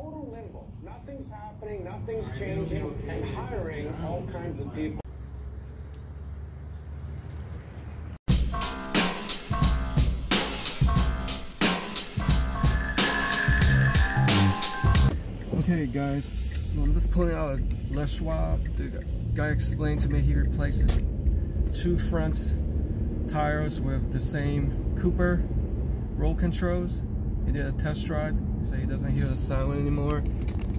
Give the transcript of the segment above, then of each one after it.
total limbo. Nothing's happening, nothing's changing, and hiring all kinds of people. Okay guys, so I'm just pulling out a Les Schwab. The guy explained to me he replaced the 2 front tires with the same Cooper roll controls. He did a test drive. He said he doesn't hear the sound anymore.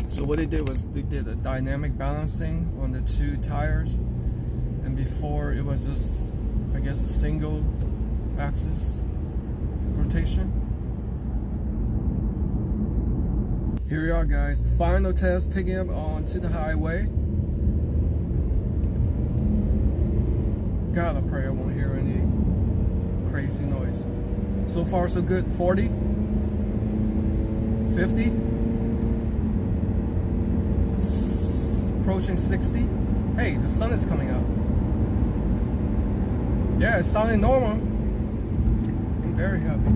So what they did was they did a dynamic balancing on the 2 tires. And before it was just, I guess, a single axis rotation. Here we are guys, the final test, taking him onto the highway. God, I pray I won't hear any crazy noise. So far so good. 40, 50, approaching 60. Hey, the sun is coming out. Yeah, it's sounding normal. I'm very happy.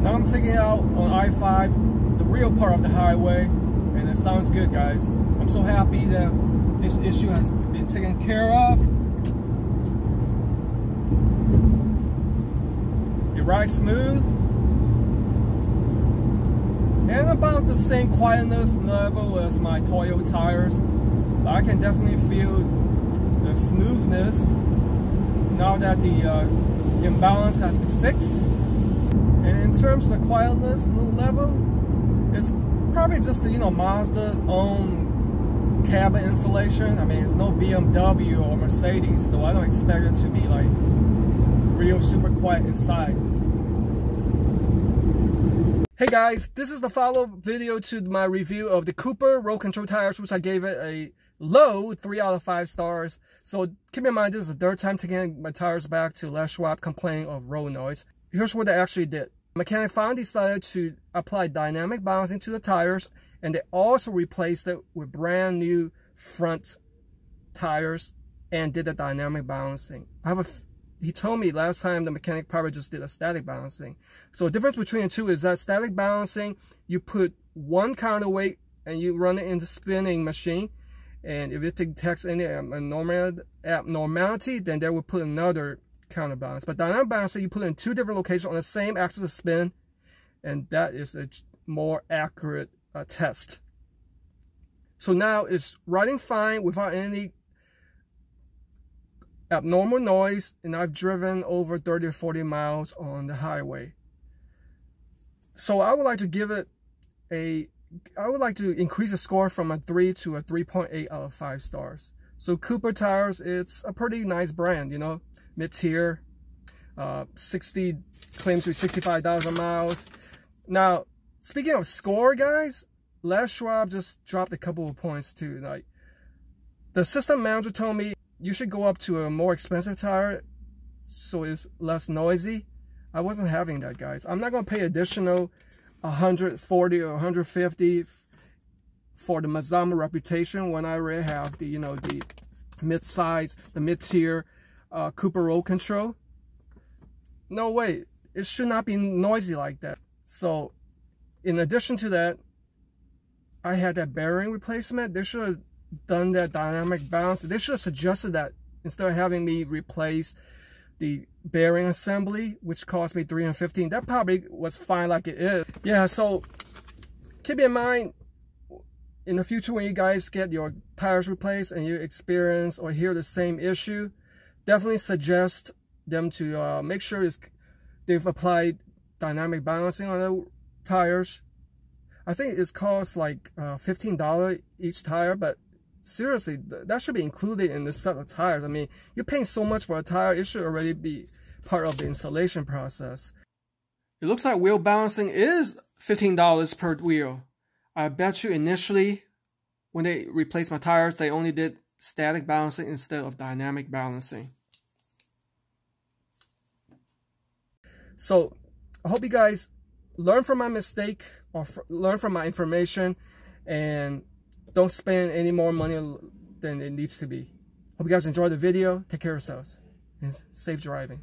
Now I'm taking it out on I-5, the real part of the highway, and it sounds good, guys. I'm so happy that this issue has been taken care of. It rides smooth, and about the same quietness level as my Toyo tires. But I can definitely feel the smoothness now that the imbalance has been fixed. And in terms of the quietness level, it's probably just the, Mazda's own cabin insulation. I mean, it's no BMW or Mercedes, so I don't expect it to be like real super quiet inside. Hey guys, this is the follow-up video to my review of the Cooper roll control tires, which I gave it a low 3 out of 5 stars. So keep in mind, this is the 3rd time taking my tires back to Les Schwab complaining of roll noise. Here's what they actually did. Mechanic finally decided to apply dynamic balancing to the tires, and they also replaced it with brand new front tires and did the dynamic balancing. He told me last time the mechanic probably just did a static balancing. So the difference between the two is that static balancing, you put one counterweight and you run it in the spinning machine, and if it detects any abnormality, then they will put another counterbalance. But dynamic balancing, you put it in 2 different locations on the same axis of spin, and that is a more accurate test. So now it's riding fine without any abnormal noise, and I've driven over 30 or 40 miles on the highway. So I would like to give it I would like to increase the score from a 3 to a 3.8 out of 5 stars. So Cooper tires, it's a pretty nice brand, mid-tier, claims to be 65,000 miles. Now, speaking of score, guys, Les Schwab just dropped a couple of points too. Like, the system manager told me you should go up to a more expensive tire so it's less noisy. I wasn't having that, guys. I'm not going to pay additional 140 or 150 for the Mazama reputation when I already have the, the mid-size, the mid-tier Cooper roll control. No way, it should not be noisy like that. So in addition to that, I had that bearing replacement. They should have done that dynamic balance. They should have suggested that instead of having me replace the bearing assembly, which cost me $315. That probably was fine like it is. Yeah, so keep in mind, in the future when you guys get your tires replaced and you experience or hear the same issue, definitely suggest them to make sure they've applied dynamic balancing on the tires. I think it costs like $15 each tire, but seriously, that should be included in the set of tires. I mean, you're paying so much for a tire, it should already be part of the installation process. It looks like wheel balancing is $15 per wheel. I bet you initially, when they replaced my tires, they only did static balancing instead of dynamic balancing. So, I hope you guys learn from my mistake or learn from my information and don't spend any more money than it needs to be. Hope you guys enjoyed the video. Take care of yourselves and safe driving.